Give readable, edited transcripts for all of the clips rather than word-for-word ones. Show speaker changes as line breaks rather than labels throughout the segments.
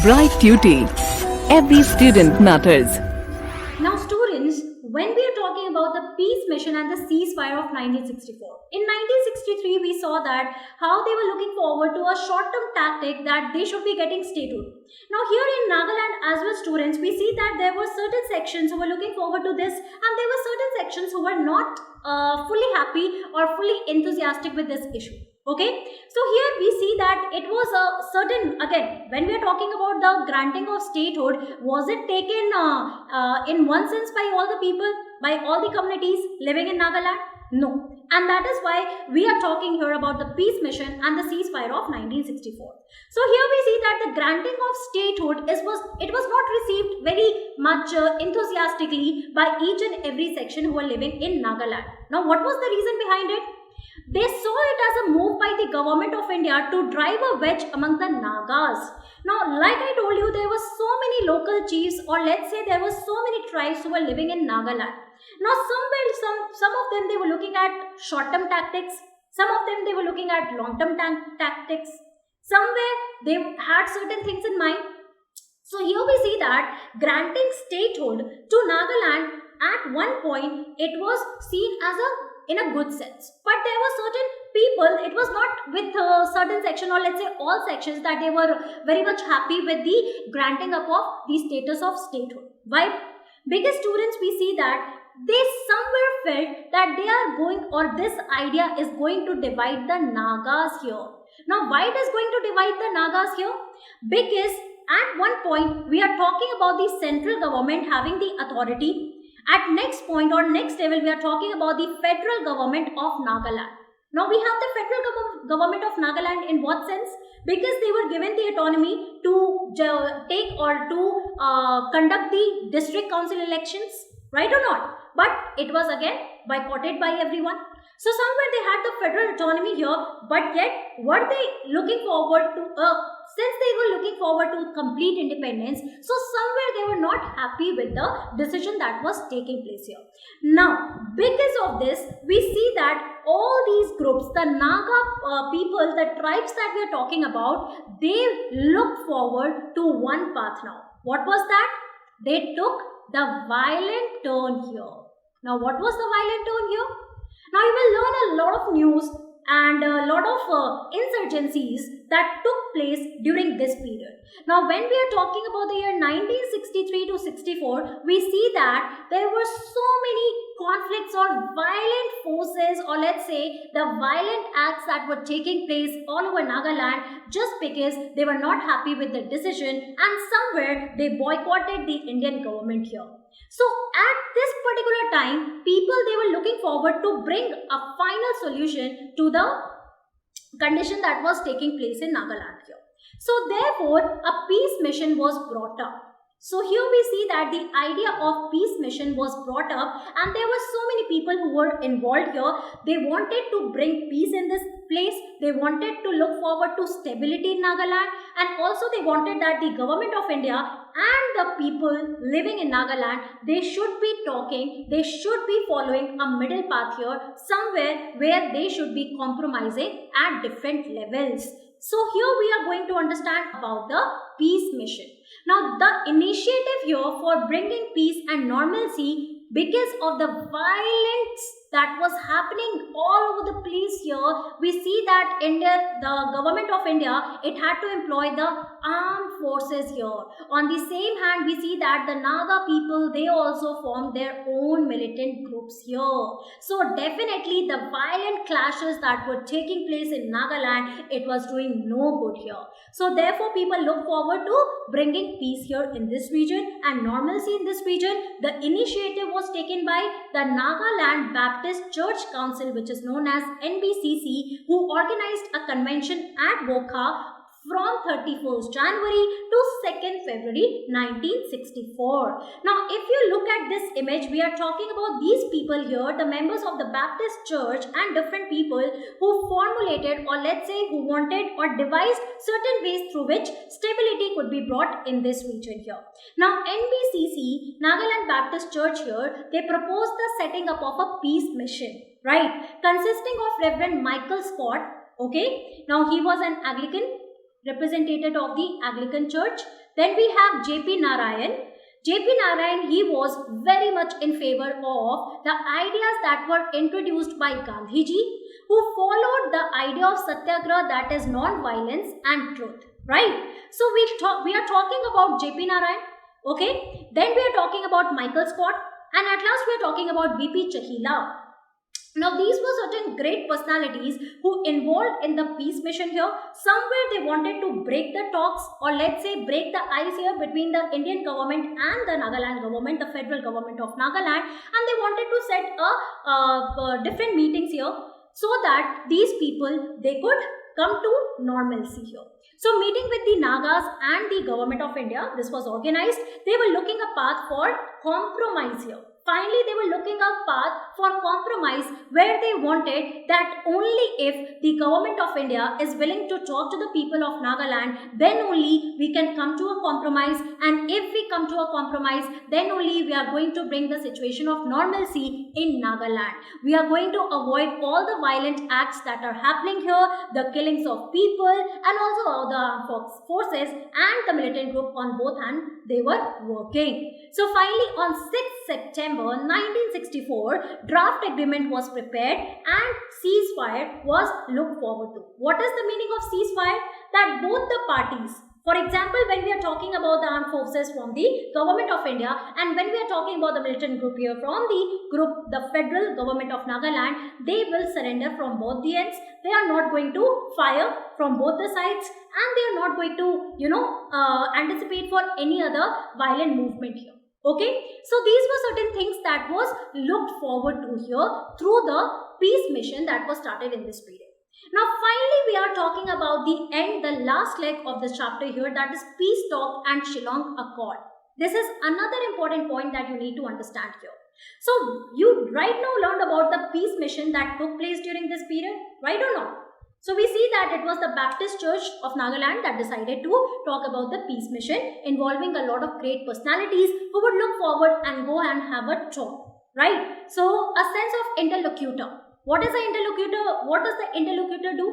Bright Duty. Every student matters.
Now, students, when we are talking about the peace mission and the ceasefire of 1964, in 1963 we saw that how they were looking forward to a short-term tactic that they should be getting statehood. Now, here in Nagaland as well, students, we see that there were certain sections who were looking forward to this, and there were certain sections who were not fully happy or fully enthusiastic with this issue. Okay, so here we see that it was a certain, again, when we are talking about the granting of statehood, was it taken in one sense by all the people, by all the communities living in Nagaland? No. And that is why we are talking here about the peace mission and the ceasefire of 1964. So here we see that the granting of statehood was not received very much enthusiastically by each and every section who were living in Nagaland. Now, what was the reason behind it? They saw it as a move by the government of India to drive a wedge among the Nagas. Now, like I told you, there were so many local chiefs, or let's say there were so many tribes who were living in Nagaland. Now, some of them they were looking at short-term tactics. Some of them they were looking at long-term tactics. Somewhere they had certain things in mind. So here we see that granting statehood to Nagaland at one point, it was seen as in a good sense, but there were certain people, it was not with a certain section, or let's say all sections, that they were very much happy with the granting up of the status of statehood. Why? Because students, we see that they somewhere felt that they are going, or this idea is going to divide the Nagas here. Now, why it is going to divide the Nagas here? Because at one point we are talking about the central government having the authority. At next point or next level, we are talking about the federal government of Nagaland. Now, we have the federal government of Nagaland in what sense? Because they were given the autonomy to take or to conduct the district council elections, right or not? But it was again boycotted by everyone. So, somewhere they had the federal autonomy here, but yet were they looking forward to since they were looking forward to complete independence, so somewhere they were not happy with the decision that was taking place here. Now, because of this, we see that all these groups, the Naga people, the tribes that we are talking about, they look forward to one path now. What was that? They took the violent turn here. Now, what was the violent turn here? Now, you will learn a lot of news and a lot of insurgencies that took place during this period. Now, when we are talking about the year 1963 to 64, we see that there were so many conflicts or violent forces, or let's say the violent acts that were taking place all over Nagaland, just because they were not happy with the decision, and somewhere they boycotted the Indian government here. So at this particular time, people, they were looking forward to bring a final solution to the condition that was taking place in Nagaland here. So therefore, a peace mission was brought up. So here we see that the idea of peace mission was brought up, and there were so many people who were involved here. They wanted to bring peace in this place. They wanted to look forward to stability in Nagaland, and also they wanted that the government of India and the people living in Nagaland, they should be talking, they should be following a middle path here, somewhere where they should be compromising at different levels. So here we are going to understand about the peace mission. Now, the initiative here for bringing peace and normalcy, because of the violence that was happening all over the place here, we see that the government of India, it had to employ the armed forces here. On the same hand, we see that the Naga people, they also formed their own militant groups here. So definitely the violent clashes that were taking place in Nagaland, it was doing no good here. So therefore, people look forward to bringing peace here in this region and normalcy in this region. The initiative was taken by the Nagaland Baptist Church Council, which is known as NBCC, who organized a convention at Wokha from 31st January to 2nd February 1964. Now, if you look at this image, we are talking about these people here, the members of the Baptist Church and different people who formulated, or let's say who wanted or devised certain ways through which stability could be brought in this region here. Now, NBCC, Nagaland Baptist Church here, they proposed the setting up of a peace mission, right, consisting of Reverend Michael Scott. Okay, now he was an Anglican. representative of the Anglican Church. Then we have J.P. Narayan. J.P. Narayan, he was very much in favor of the ideas that were introduced by Gandhiji, who followed the idea of satyagraha, that is non-violence and truth, right? So we are talking about J.P. Narayan, okay? Then we are talking about Michael Scott, and at last we are talking about V.P. Chahila. Now, these were certain great personalities who involved in the peace mission here. Somewhere they wanted to break the talks, or let's say break the ice here between the Indian government and the Nagaland government, the federal government of Nagaland, and they wanted to set different meetings here so that these people, they could come to normalcy here. So meeting with the Nagas and the government of India, this was organized. They were looking a path for compromise here. Finally, they were looking a path for compromise where they wanted that only if the government of India is willing to talk to the people of Nagaland, then only we can come to a compromise. And if we come to a compromise, then only we are going to bring the situation of normalcy in Nagaland. We are going to avoid all the violent acts that are happening here, the killings of people, and also the armed forces and the militant group on both hands, they were working. So finally, on 6th September 1964, draft agreement was prepared and ceasefire was looked forward to. What is the meaning of ceasefire? That both the parties, for example, when we are talking about the armed forces from the government of India, and when we are talking about the militant group here from the federal government of Nagaland, they will surrender from both the ends. They are not going to fire from both the sides, and they are not going to, anticipate for any other violent movement here. Okay, so these were certain things that was looked forward to here through the peace mission that was started in this period. Now finally we are talking about the end, the last leg of this chapter here, that is peace talk and Shillong Accord. This is another important point that you need to understand here. So you right now learned about the peace mission that took place during this period, right or not? So we see that it was the Baptist Church of Nagaland that decided to talk about the peace mission, involving a lot of great personalities who would look forward and go and have a talk, right? So a sense of interlocutor. What is the interlocutor? What does the interlocutor do?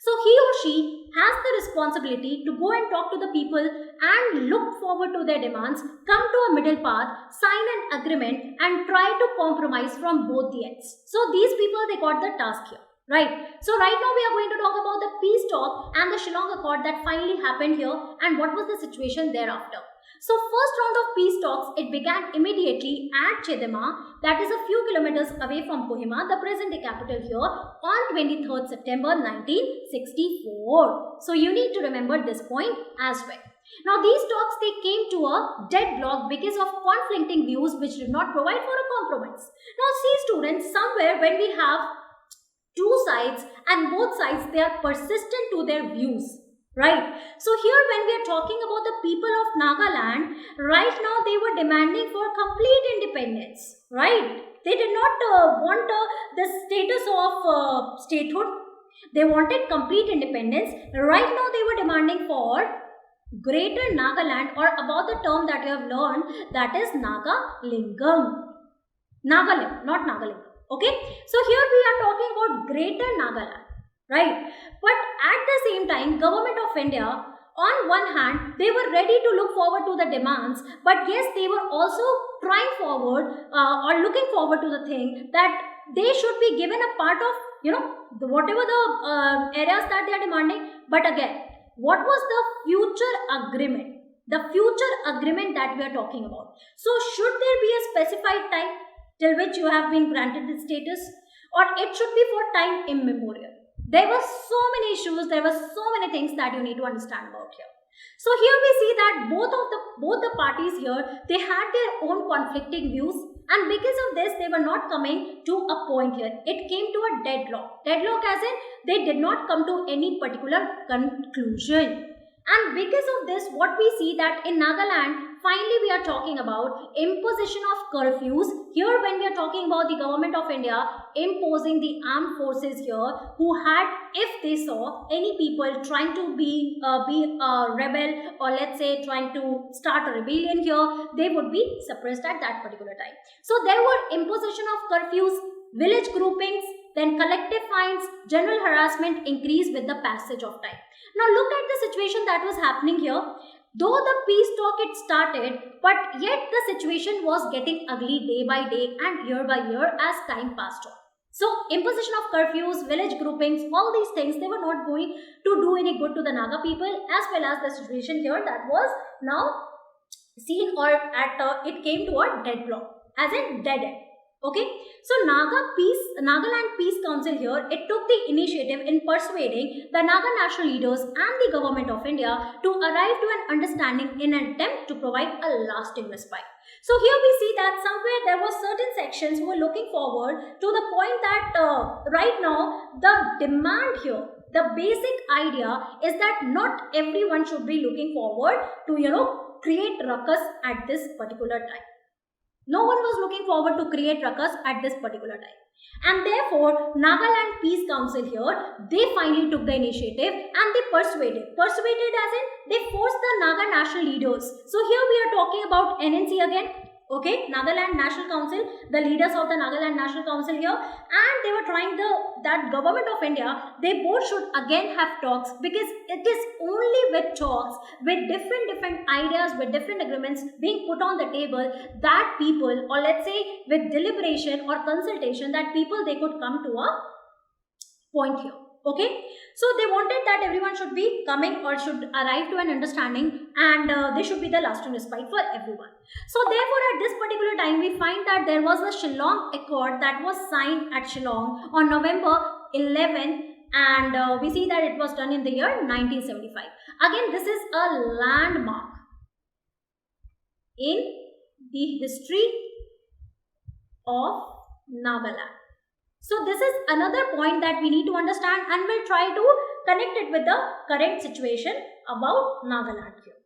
So he or she has the responsibility to go and talk to the people and look forward to their demands, come to a middle path, sign an agreement and try to compromise from both the ends. So these people, they got the task here. Right. So right now we are going to talk about the peace talk and the Shillong Accord that finally happened here and what was the situation thereafter. So first round of peace talks, it began immediately at Chedema, that is a few kilometers away from Kohima, the present day capital here, on 23rd September 1964. So you need to remember this point as well. Now these talks, they came to a deadlock because of conflicting views which did not provide for a compromise. Now see students, somewhere when we have two sides and both sides, they are persistent to their views, right? So here when we are talking about the people of Nagaland, right now they were demanding for complete independence, right? They did not want the status of statehood. They wanted complete independence. Right now they were demanding for greater Nagaland, or about the term that you have learned, that is Nagalingam. Nagaland, not Nagalingam. Okay, so here we are talking about greater Nagaland, right? But at the same time, government of India, on one hand, they were ready to look forward to the demands, but yes, they were also trying forward or looking forward to the thing that they should be given a part of, whatever the areas that they are demanding. But again, what was the future agreement? The future agreement that we are talking about. So should there be a specified time till which you have been granted the status, or it should be for time immemorial? There were so many issues, there were so many things that you need to understand about here. So here we see that both the parties here, they had their own conflicting views, and because of this, they were not coming to a point here. It came to a deadlock. Deadlock as in they did not come to any particular conclusion. And because of this, what we see that in Nagaland, finally we are talking about imposition of curfews. Here when we are talking about the government of India imposing the armed forces here, who had, if they saw any people trying to be a rebel, or let's say trying to start a rebellion here, they would be suppressed at that particular time. So there were imposition of curfews, village groupings, then collective fines, general harassment increased with the passage of time. Now look at the situation that was happening here. Though the peace talk it started, but yet the situation was getting ugly day by day and year by year as time passed on. So imposition of curfews, village groupings, all these things, they were not going to do any good to the Naga people, as well as the situation here that was now seen, or it came to a deadlock, as in dead end. Okay, so Nagaland Peace Council here, it took the initiative in persuading the Naga national leaders and the government of India to arrive to an understanding in an attempt to provide a lasting respite. So here we see that somewhere there were certain sections who were looking forward to the point that right now the demand here, the basic idea is that not everyone should be looking forward to create ruckus at this particular time. No one was looking forward to create ruckus at this particular time. And therefore, Nagaland Peace Council here, they finally took the initiative and they persuaded as in they forced the Naga national leaders. So here we are talking about NNC again. Okay, Nagaland National Council, the leaders of the Nagaland National Council here, and they were trying that government of India, they both should again have talks, because it is only with talks, with different ideas, with different agreements being put on the table, that people, or let's say with deliberation or consultation, that people they could come to a point here. Okay, so they wanted that everyone should be coming or should arrive to an understanding, and this should be the lasting respite for everyone. So therefore at this particular time we find that there was a Shillong Accord that was signed at Shillong on November 11th, and we see that it was done in the year 1975. Again, this is a landmark in the history of Nagaland. So this is another point that we need to understand, and we'll try to connect it with the current situation about Nagaland here.